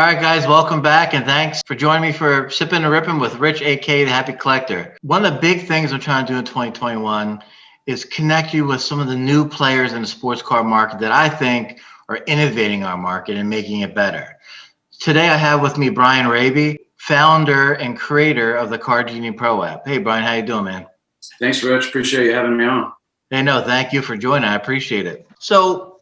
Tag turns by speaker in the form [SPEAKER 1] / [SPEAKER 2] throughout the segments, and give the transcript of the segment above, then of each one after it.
[SPEAKER 1] right, guys, welcome back, and thanks for joining me for Sipping and Ripping with Rich, aka the Happy Collector. One of the big things I'm trying to do in 2021 is connect you with some of the new players in the sports card market that I think are innovating our market and making it better. Today, I have with me Brian Rabe, founder and creator of the Card Genie Pro App. Hey, Brian, how you doing, man?
[SPEAKER 2] Thanks, Rich. Appreciate you having me on.
[SPEAKER 1] Hey, no, thank you for joining. I appreciate it. So,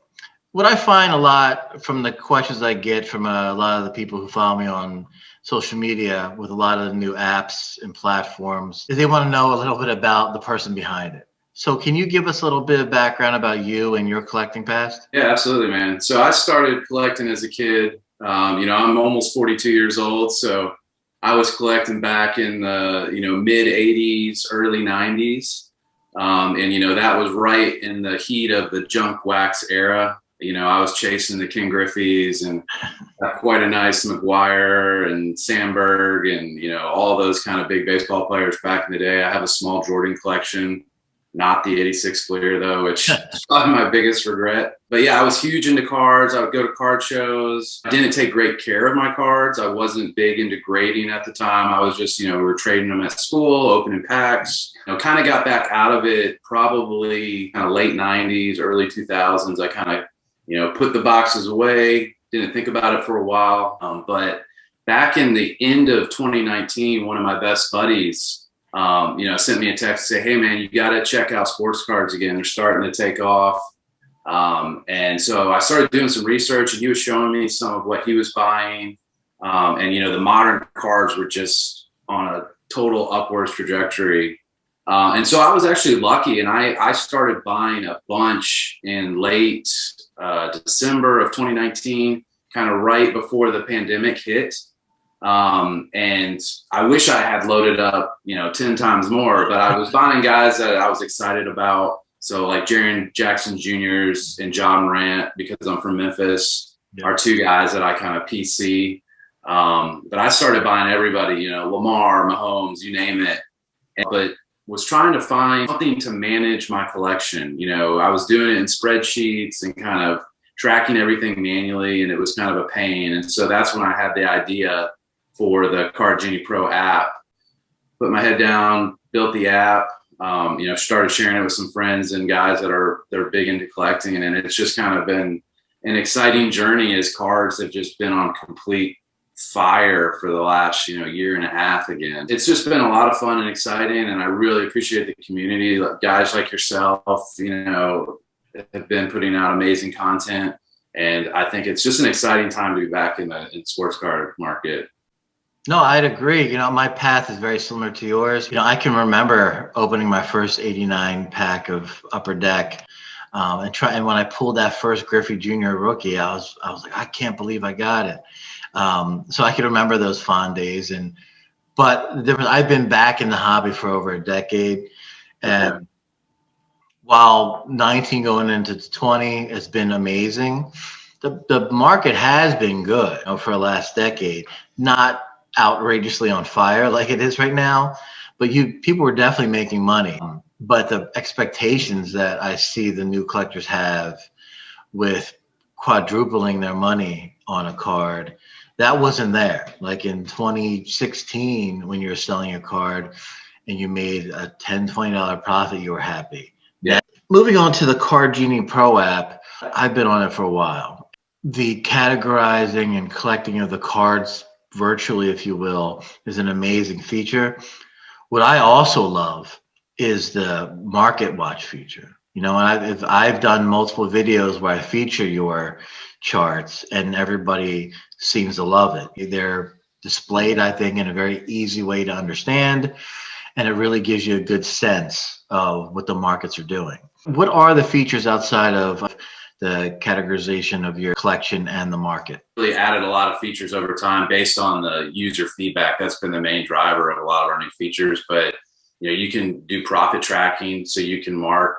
[SPEAKER 1] what I find a lot from the questions I get from a lot of the people who follow me on social media with a lot of the new apps and platforms is they want to know a little bit about the person behind it. So can you give us a little bit of background about you and your collecting past?
[SPEAKER 2] Yeah, absolutely, man. So I started collecting as a kid. I'm almost 42 years old. So I was collecting back in the, mid 80s, early 90s. That was right in the heat of the junk wax era. I was chasing the Ken Griffey's and got quite a nice McGuire and Sandberg and, all those kind of big baseball players back in the day. I have a small Jordan collection, not the 86 Fleer though, which is probably my biggest regret. But yeah, I was huge into cards. I would go to card shows. I didn't take great care of my cards. I wasn't big into grading at the time. I was just, we were trading them at school, opening packs. Kind of got back out of it probably kind of late 90s, early 2000s. I kind of put the boxes away, didn't think about it for a while. But back in the end of 2019, one of my best buddies, sent me a text to say, hey man, you got to check out sports cards again. They're starting to take off. And so I started doing some research and he was showing me some of what he was buying. The modern cards were just on a total upwards trajectory. And so I was actually lucky and I started buying a bunch in late December of 2019, kind of right before the pandemic hit. And I wish I had loaded up, 10 times more, but I was buying guys that I was excited about. So like Jaren Jackson Jr.'s and John Morant, because I'm from Memphis, are two guys that I kind of PC. But I started buying everybody, Lamar, Mahomes, you name it. But was trying to find something to manage my collection. I was doing it in spreadsheets and kind of tracking everything manually, and it was kind of a pain. And so that's when I had the idea for the Card Genie Pro app. Put my head down, built the app, started sharing it with some friends and guys they're big into collecting. And it's just kind of been an exciting journey as cards have just been on complete fire for the last year and a half again. It's just been a lot of fun and exciting, and I really appreciate the community. Guys like yourself have been putting out amazing content, and I think it's just an exciting time to be back in the sports card market.
[SPEAKER 1] No, I'd agree. My path is very similar to yours. I can remember opening my first 89 pack of Upper Deck. And when I pulled that first Griffey Jr. rookie, I was like, I can't believe I got it. So I can remember those fond days. But I've been back in the hobby for over a decade. And while 19 going into 20 has been amazing, the market has been good for the last decade. Not outrageously on fire like it is right now, but people were definitely making money. But the expectations that I see the new collectors have with quadrupling their money on a card, that wasn't there. Like in 2016, when you were selling a card and you made a $10, $20 profit, you were happy.
[SPEAKER 2] Yeah.
[SPEAKER 1] Moving on to the Card Genie Pro app, I've been on it for a while. The categorizing and collecting of the cards virtually, if you will, is an amazing feature. What I also love is the market watch feature. And I've done multiple videos where I feature your charts and everybody seems to love it. They're displayed, I think, in a very easy way to understand, and it really gives you a good sense of what the markets are doing. What are the features outside of the categorization of your collection and the market?
[SPEAKER 2] Really added a lot of features over time based on the user feedback. That's been the main driver of a lot of our new features. But you can do profit tracking, so you can mark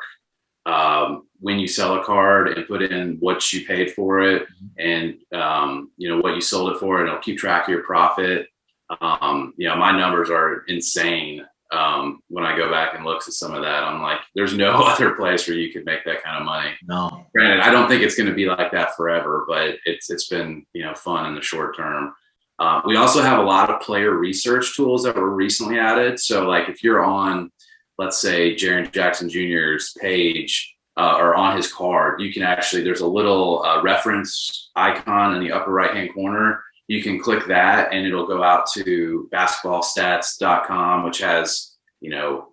[SPEAKER 2] when you sell a card and put in what you paid for it and what you sold it for, and it'll keep track of your profit. My numbers are insane when I go back and look at some of that, I'm like, there's no other place where you could make that kind of money.
[SPEAKER 1] No.
[SPEAKER 2] Granted, I don't think it's going to be like that forever, but it's been, fun in the short term. We also have a lot of player research tools that were recently added. So like if you're on, let's say, Jaren Jackson Jr.'s page or on his card, you can actually, there's a little reference icon in the upper right-hand corner. You can click that and it'll go out to basketballstats.com, which has,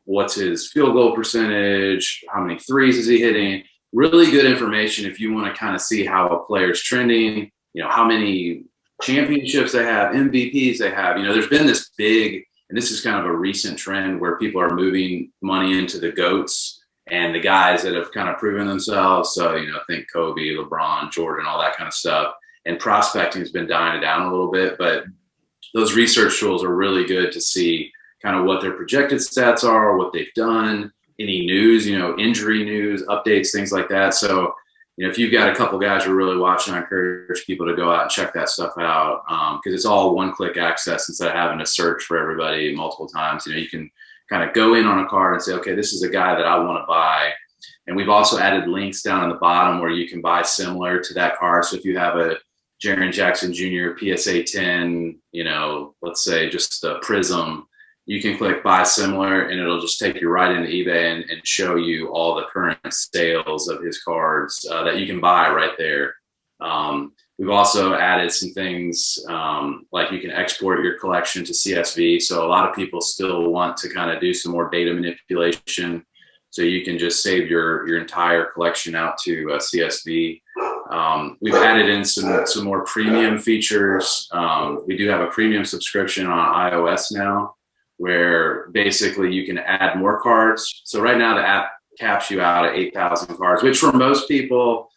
[SPEAKER 2] what's his field goal percentage, how many threes is he hitting, really good information if you want to kind of see how a player's trending, how many championships they have, MVPs they have. There's been this big, and this is kind of a recent trend where people are moving money into the GOATs and the guys that have kind of proven themselves. So, think Kobe, LeBron, Jordan, all that kind of stuff. And prospecting has been dying down a little bit, but those research tools are really good to see kind of what their projected stats are, what they've done, any news, injury news, updates, things like that. So, if you've got a couple guys you're really watching, I encourage people to go out and check that stuff out because it's all one-click access instead of having to search for everybody multiple times. You can kind of go in on a card and say, okay, this is a guy that I want to buy. And we've also added links down in the bottom where you can buy similar to that card. So if you have a Jaren Jackson Jr. PSA 10, let's say just the Prism, you can click buy similar and it'll just take you right into eBay and show you all the current sales of his cards that you can buy right there. We've also added some things like you can export your collection to CSV. So a lot of people still want to kind of do some more data manipulation. So you can just save your entire collection out to CSV. We've added in some more premium features. We do have a premium subscription on iOS now, where basically you can add more cards. So right now the app caps you out at 8,000 cards, which for most people,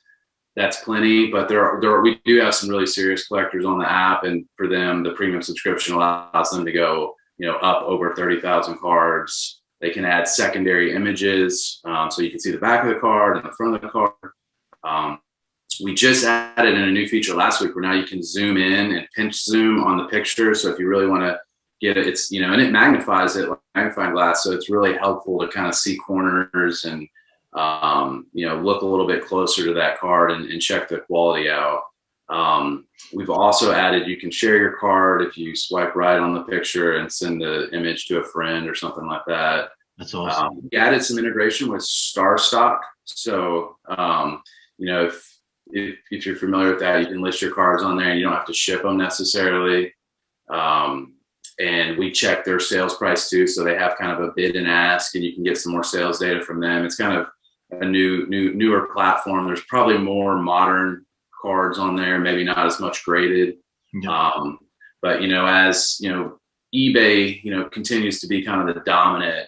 [SPEAKER 2] that's plenty. But we do have some really serious collectors on the app, and for them, the premium subscription allows them to go, up over 30,000 cards. They can add secondary images, so you can see the back of the card and the front of the card. We just added in a new feature last week where now you can zoom in and pinch zoom on the picture. So if you really want to get it, it's, and it magnifies it like magnifying glass. So it's really helpful to kind of see corners and, look a little bit closer to that card and check the quality out. We've also added, you can share your card if you swipe right on the picture and send the image to a friend or something like that.
[SPEAKER 1] That's awesome.
[SPEAKER 2] We added some integration with Star Stock. So, if you're familiar with that, you can list your cards on there and you don't have to ship them necessarily. And we check their sales price too. So they have kind of a bid and ask, and you can get some more sales data from them. It's kind of a newer platform. There's probably more modern cards on there, maybe not as much graded. Yeah. But, as, eBay, continues to be kind of the dominant,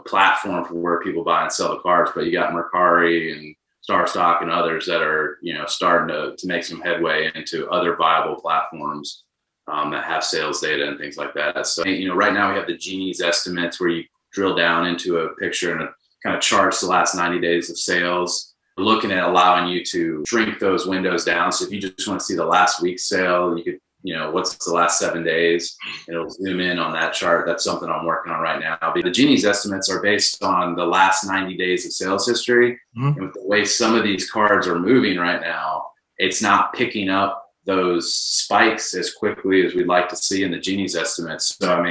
[SPEAKER 2] platform for where people buy and sell the cards, but you got Mercari and Star Stock and others that are, starting to make some headway into other viable platforms that have sales data and things like that. So, right now we have the Genie's estimates where you drill down into a picture and it kind of charts the last 90 days of sales. We're looking at allowing you to shrink those windows down. So if you just want to see the last week's sale, you could, what's the last 7 days, and it'll zoom in on that chart. That's something I'm working on right now. But the Genie's estimates are based on the last 90 days of sales history. Mm-hmm. And with the way some of these cards are moving right now, it's not picking up those spikes as quickly as we'd like to see in the Genie's estimates. So,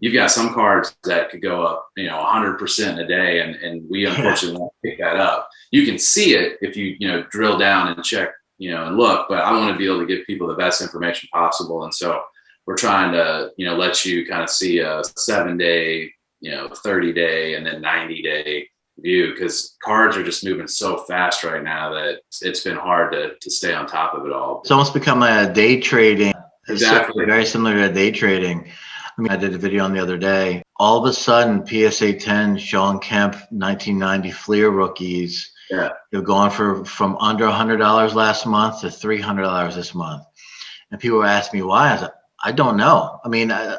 [SPEAKER 2] you've got some cards that could go up, 100% a day, and we unfortunately won't pick that up. You can see it if you, drill down and check, and look, but I want to be able to give people the best information possible. And so we're trying to, let you kind of see a 7-day, 30-day, and then 90-day view, because cards are just moving so fast right now that it's been hard to stay on top of it all.
[SPEAKER 1] It's almost become a day trading.
[SPEAKER 2] Exactly.
[SPEAKER 1] Very similar to day trading. I did a video on the other day. All of a sudden, PSA 10, Sean Kemp, 1990 Fleer rookies, they're going from under $100 last month to $300 this month. And people were asking me why. I was like, I don't know.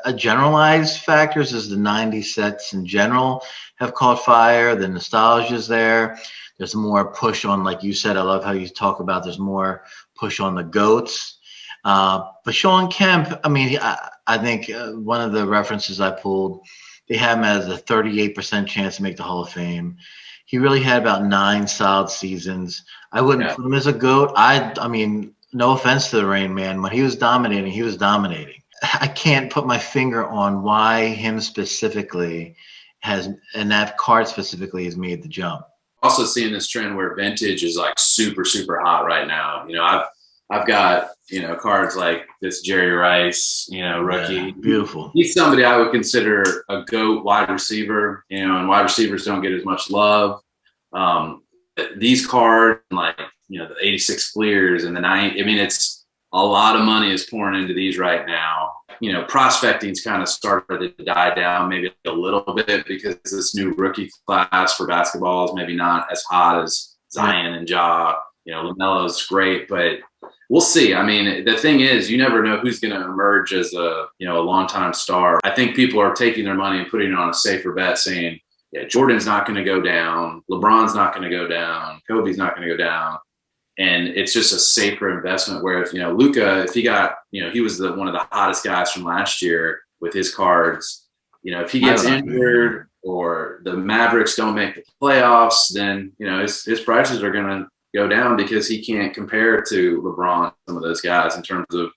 [SPEAKER 1] A generalized factors is the 90 sets in general have caught fire. The nostalgia is there. There's more push on, like you said, I love how you talk about there's more push on the GOATs. But Sean Kemp, I think one of the references I pulled They have him as a 38% chance to make the Hall of Fame. He really had about 9 solid seasons. I wouldn't put him as a GOAT. I mean, no offense to the Rain Man. When he was dominating, he was dominating. I can't put my finger on why him specifically and that card specifically has made the jump.
[SPEAKER 2] Also seeing this trend where vintage is like super, super hot right now. You know, I've got, you know, cards like this Jerry Rice, you know, rookie.
[SPEAKER 1] Yeah, beautiful.
[SPEAKER 2] He's somebody I would consider a GOAT wide receiver, you know, and wide receivers don't get as much love. These cards, like, you know, the 86 Fleers and the 90, I mean, it's a lot of money is pouring into these right now. You know, prospecting's kind of started to die down maybe a little bit because this new rookie class for basketball is maybe not as hot as Zion and Ja. You know, LaMelo's great, but we'll see. I mean, the thing is, you never know who's going to emerge as a, you know, a longtime star. I think people are taking their money and putting it on a safer bet, saying, yeah, Jordan's not going to go down, LeBron's not going to go down, Kobe's not going to go down. And it's just a safer investment. Where if, you know, Luka, if he got, you know, he was one of the hottest guys from last year with his cards, you know, if he gets injured or the Mavericks don't make the playoffs, then, you know, his prices are going to go down because he can't compare to LeBron, some of those guys, in terms of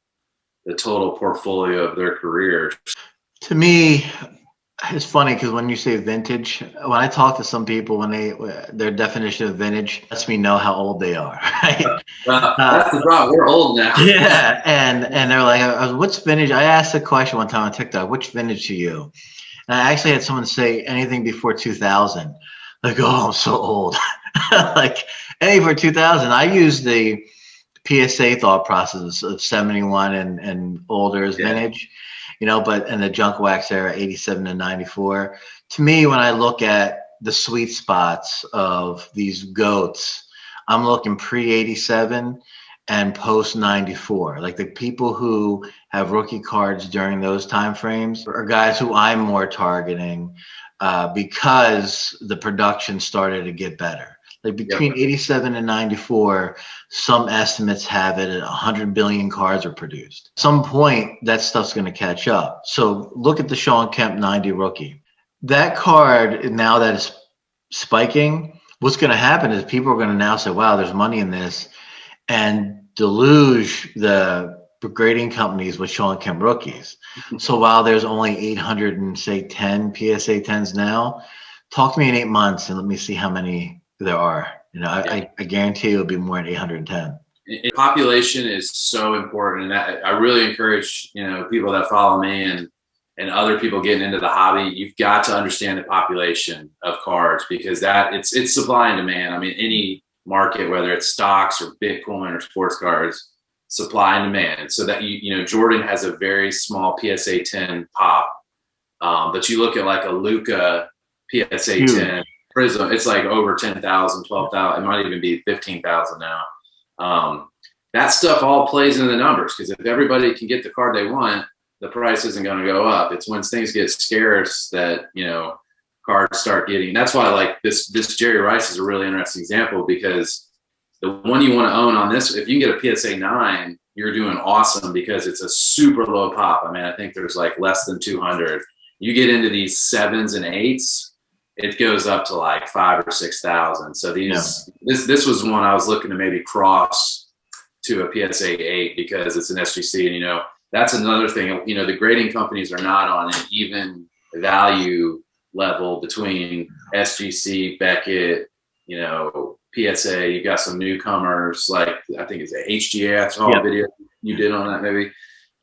[SPEAKER 2] the total portfolio of their career.
[SPEAKER 1] To me, it's funny because when you say vintage, when I talk to some people, when their definition of vintage lets me know how old they are, right?
[SPEAKER 2] That's the problem. We're old now.
[SPEAKER 1] Yeah, and they're like, "What's vintage?" I asked a question one time on TikTok, "Which vintage to you?" And I actually had someone say anything before 2000. Like, oh, I'm so old. Like anything for 2000. I use the PSA thought process of 71 and older as vintage. You know, but in the junk wax era, 87 to 94. To me, when I look at the sweet spots of these GOATs, I'm looking pre-87 and post-94. Like the people who have rookie cards during those time frames are guys who I'm more targeting because the production started to get better. Like between 87 and 94, some estimates have it at 100 billion cards are produced. At some point, that stuff's going to catch up. So look at the Shawn Kemp 90 rookie. That card, now that it's spiking, what's going to happen is people are going to now say, wow, there's money in this, and deluge the grading companies with Shawn Kemp rookies. So while there's only 810 PSA 10s now, talk to me in 8 months and let me see how many there are. You know, I guarantee it'll be more than 810.
[SPEAKER 2] Population is so important, and I really encourage, you know, people that follow me and other people getting into the hobby. You've got to understand the population of cards, because it's supply and demand. I mean, any market, whether it's stocks or Bitcoin or sports cards, supply and demand. So that you know, Jordan has a very small PSA 10 pop, but you look at like a Luka PSA 10. Prism, it's like over 10,000, 12,000. It might even be 15,000 now. That stuff all plays into the numbers, because if everybody can get the card they want, the price isn't going to go up. It's when things get scarce that, you know, cards start getting. That's why, like, this Jerry Rice is a really interesting example, because the one you want to own on this, if you can get a PSA 9, you're doing awesome, because it's a super low pop. I mean, I think there's like less than 200. You get into these 7s and 8s, it goes up to like 5,000 or 6,000. So this was one I was looking to maybe cross to a PSA 8 because it's an SGC, and, you know, that's another thing. You know, the grading companies are not on an even value level between SGC, Beckett, you know, PSA. You got some newcomers, like I think it's a HGA. I saw a video you did on that maybe.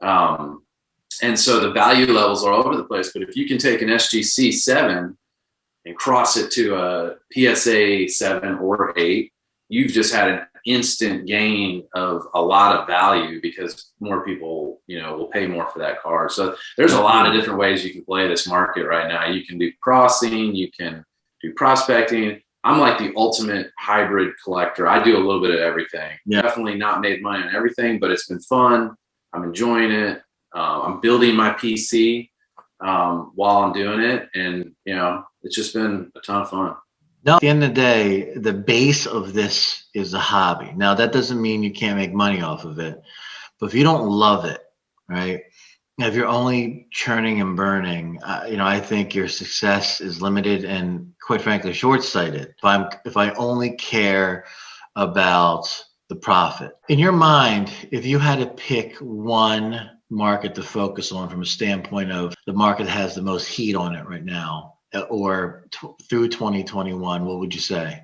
[SPEAKER 2] And so the value levels are all over the place. But if you can take an SGC 7 and cross it to a PSA 7 or 8, you've just had an instant gain of a lot of value, because more people, you know, will pay more for that card. So there's a lot of different ways you can play this market right now. You can do crossing, you can do prospecting. I'm like the ultimate hybrid collector. I do a little bit of everything. Definitely not made money on everything, but it's been fun. I'm enjoying it. I'm building my PC while I'm doing it, and, you know, it's just been a ton of fun.
[SPEAKER 1] No, at the end of the day, the base of this is a hobby. Now, that doesn't mean you can't make money off of it, but if you don't love it, right? If you're only churning and burning, I think your success is limited and, quite frankly, short-sighted. If I only care about the profit. In your mind, if you had to pick one market to focus on from a standpoint of the market that has the most heat on it right now, or through 2021, what would you say?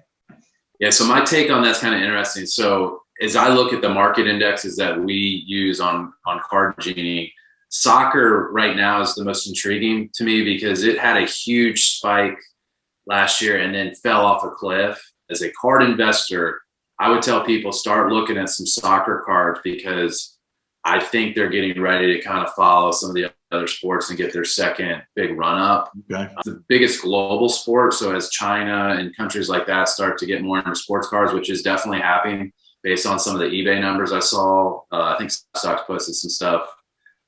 [SPEAKER 2] Yeah, so my take on that's kind of interesting. So as I look at the market indexes that we use on Card Genie, soccer right now is the most intriguing to me because it had a huge spike last year and then fell off a cliff. As a card investor, I would tell people start looking at some soccer cards because I think they're getting ready to kind of follow some of the other sports and get their second big run up.
[SPEAKER 1] Okay.
[SPEAKER 2] The biggest global sport. So as China and countries like that start to get more into sports cards, which is definitely happening based on some of the eBay numbers I saw, I think Stocks posted some stuff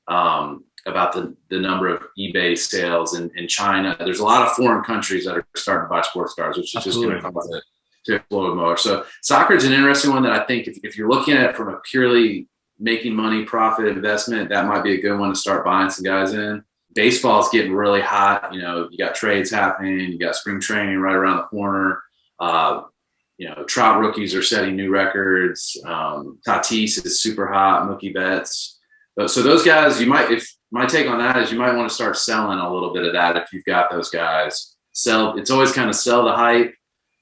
[SPEAKER 2] about the number of eBay sales in China. There's a lot of foreign countries that are starting to buy sports cards, which is just going to cause it to explode more. So soccer is an interesting one that I think if you're looking at it from a purely making money, profit investment, that might be a good one to start buying some guys in. Baseball is getting really hot. You got trades happening. You got spring training right around the corner. Trout rookies are setting new records. Tatis is super hot. Mookie Betts. So those guys, my take on that is you might want to start selling a little bit of that if you've got those guys. It's always kind of sell the hype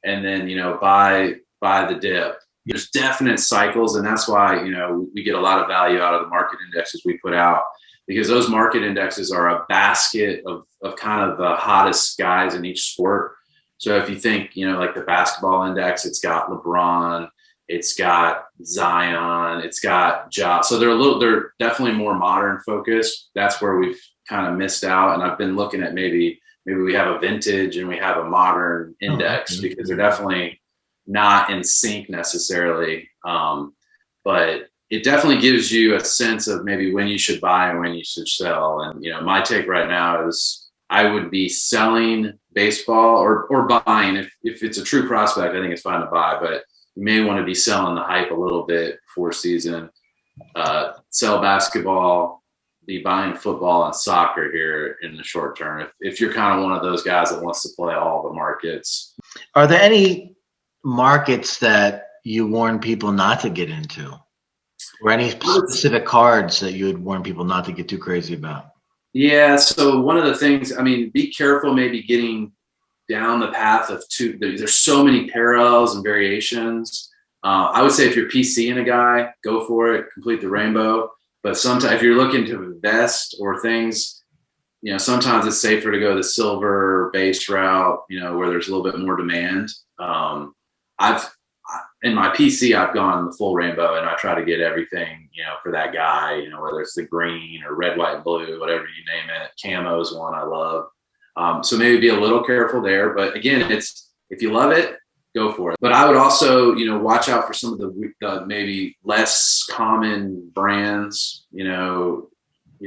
[SPEAKER 2] and then, buy the dip. There's definite cycles, and that's why, we get a lot of value out of the market indexes we put out because those market indexes are a basket of kind of the hottest guys in each sport. So if you think, like the basketball index, it's got LeBron, it's got Zion, it's got Ja. So they're definitely more modern focused. That's where we've kind of missed out. And I've been looking at maybe we have a vintage and we have a modern index because they're definitely not in sync necessarily. But it definitely gives you a sense of maybe when you should buy and when you should sell. And, my take right now is I would be selling baseball or buying. If it's a true prospect, I think it's fine to buy, but you may want to be selling the hype a little bit before season, sell basketball, be buying football and soccer here in the short term. If you're kind of one of those guys that wants to play all the markets.
[SPEAKER 1] Are there any markets that you warn people not to get into, or any specific cards that you would warn people not to get too crazy about?
[SPEAKER 2] Yeah. So one of the things, be careful maybe getting down the path of there's so many parallels and variations. I would say if you're PC and a guy, go for it, complete the rainbow. But sometimes if you're looking to invest or things, sometimes it's safer to go the silver base route, where there's a little bit more demand. In my PC, I've gone the full rainbow and I try to get everything, for that guy, whether it's the green or red, white, blue, whatever you name it. Camo is one I love. So maybe be a little careful there. But again, if you love it, go for it. But I would also, watch out for some of the maybe less common brands. You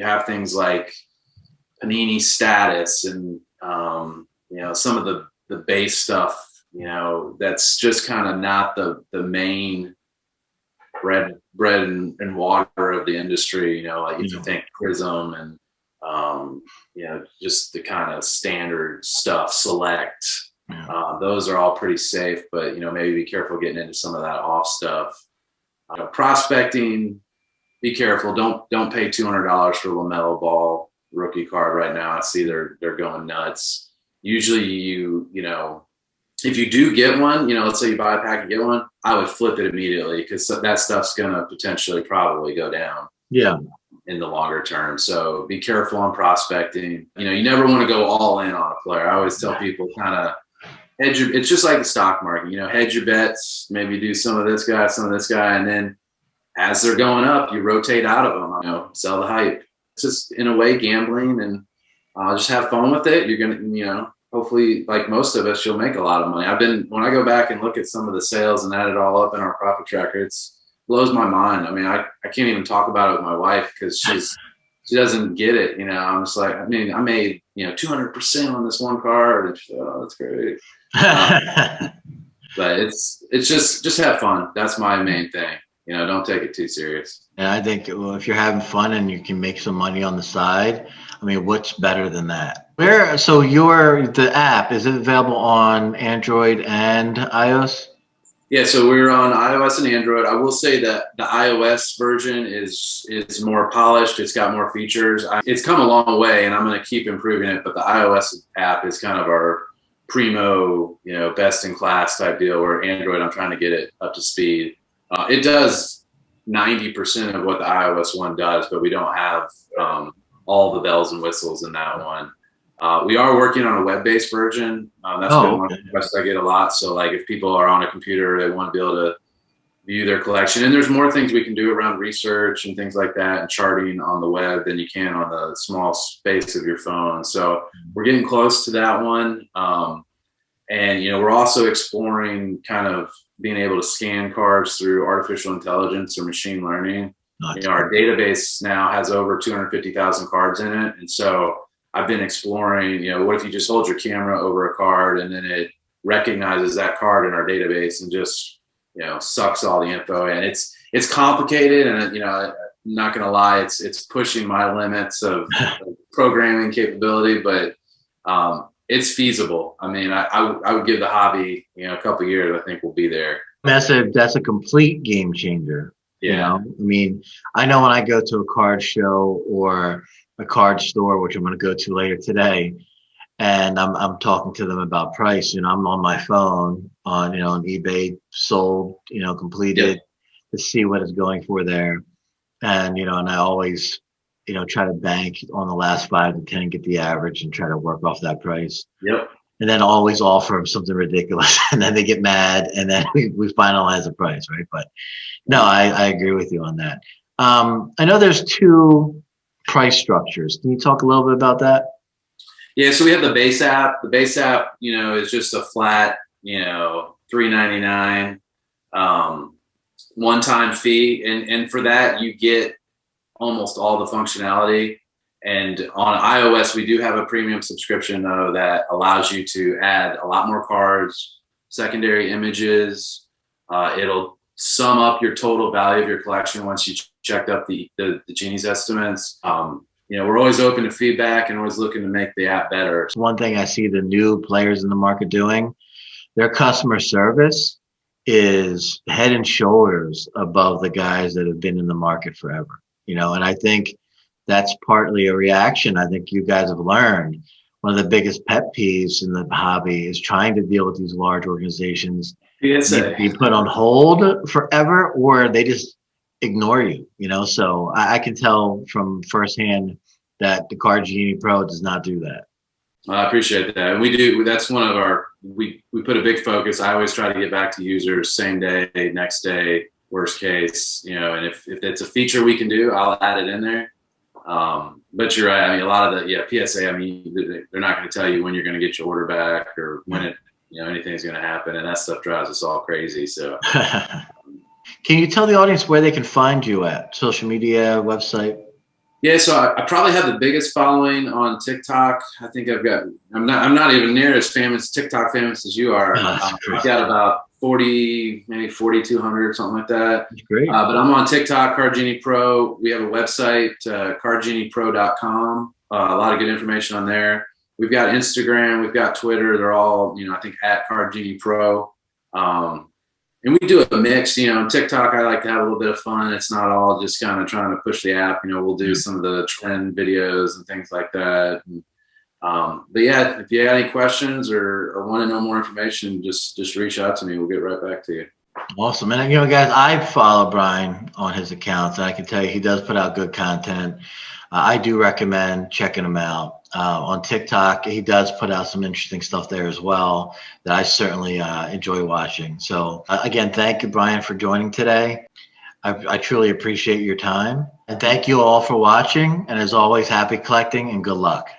[SPEAKER 2] have things like Panini Status and, some of the base stuff, that's just kind of not the main bread and water of the industry. Like if you think Prism and, just the kind of standard stuff, Select. Those are all pretty safe, but maybe be careful getting into some of that off stuff. Prospecting, be careful. Don't pay $200 for LaMelo Ball rookie card right now. I see they're going nuts. Usually, if you do get one, let's say you buy a pack and get one, I would flip it immediately because that stuff's gonna potentially probably go down.
[SPEAKER 1] Yeah.
[SPEAKER 2] In the longer term. So be careful on prospecting. You never want to go all in on a player. I always tell people kind of it's just like the stock market, hedge your bets, maybe do some of this guy, and then as they're going up, you rotate out of them, sell the hype. It's just in a way gambling and just have fun with it. You're going to, hopefully like most of us, you'll make a lot of money. When I go back and look at some of the sales and add it all up in our profit tracker, blows my mind. I can't even talk about it with my wife because she doesn't get it. I'm just like, I made, 200% on this one card. And she's like, oh, that's great. But it's just have fun. That's my main thing. don't take it too serious.
[SPEAKER 1] And I think, well, if you're having fun and you can make some money on the side, I mean, what's better than that? So the app, is it available on Android and iOS?
[SPEAKER 2] Yeah, so we're on iOS and Android. I will say that the iOS version is more polished. It's got more features. It's come a long way, and I'm going to keep improving it. But the iOS app is kind of our primo, best in class type deal. Where Android, I'm trying to get it up to speed. It does 90% of what the iOS one does, but we don't have all the bells and whistles in that one. We are working on a web-based version. That's been one of the requests I get a lot. So like if people are on a computer, they want to be able to view their collection. And there's more things we can do around research and things like that and charting on the web than you can on the small space of your phone. So we're getting close to that one. And, we're also exploring kind of being able to scan cards through artificial intelligence or machine learning. Our database now has over 250,000 cards in it. And so I've been exploring, what if you just hold your camera over a card and then it recognizes that card in our database and just, sucks all the info in. It's complicated, and I'm not going to lie, it's pushing my limits of programming capability, but it's feasible. I mean, I would give the hobby, a couple of years, I think we'll be there.
[SPEAKER 1] That's a complete game changer.
[SPEAKER 2] Yeah.
[SPEAKER 1] I mean, I know when I go to a card show or a card store, which I'm going to go to later today, and I'm talking to them about price. I'm on my phone on eBay, sold, completed, to see what it's going for there, and and I always try to bank on the last 5 to 10, get the average, and try to work off that price.
[SPEAKER 2] Yep.
[SPEAKER 1] And then always offer them something ridiculous, and then they get mad, and then we finalize the price, right? But no, I agree with you on that. I know there's 2 price structures. Can you talk a little bit about that?
[SPEAKER 2] Yeah, so we have the base app. The base app, is just a flat, $3.99 one-time fee, and for that you get almost all the functionality. And on iOS, we do have a premium subscription though that allows you to add a lot more cards, secondary images. It'll sum up your total value of your collection once you checked up the Genie's estimates. We're always open to feedback and always looking to make the app better.
[SPEAKER 1] One thing I see the new players in the market doing, their customer service is head and shoulders above the guys that have been in the market forever. And I think that's partly a reaction. I think you guys have learned one of the biggest pet peeves in the hobby is trying to deal with these large organizations. Be put on hold forever, or they just ignore you, so I can tell from firsthand that the Card Genie Pro does not do that.
[SPEAKER 2] I appreciate that. And we do. That's one of our, we put a big focus. I always try to get back to users same day, next day, worst case, and if it's a feature we can do, I'll add it in there. But you're right. I mean, a lot of the PSA, I mean, they're not going to tell you when you're going to get your order back or when anything's going to happen, and that stuff drives us all crazy. So
[SPEAKER 1] can you tell the audience where they can find you at social media, website?
[SPEAKER 2] Yeah, so I probably have the biggest following on TikTok. I think I'm not even near as TikTok famous as you are. I've got about 40, maybe 4,200 or something like that.
[SPEAKER 1] That's great.
[SPEAKER 2] But I'm on TikTok, Card Genie Pro. We have a website, cardgeniepro.com. A lot of good information on there. We've got Instagram, we've got Twitter. They're all, I think at Card Genie Pro. And we do a mix, TikTok, I like to have a little bit of fun. It's not all just kind of trying to push the app. We'll do some of the trend videos and things like that. And, but yeah, if you have any questions or want to know more information, just reach out to me. We'll get right back to you.
[SPEAKER 1] Awesome. And guys, I follow Brian on his accounts, and I can tell you he does put out good content. I do recommend checking him out. On TikTok, he does put out some interesting stuff there as well that I certainly enjoy watching. So again, thank you, Brian, for joining today. I truly appreciate your time. And thank you all for watching. And as always, happy collecting and good luck.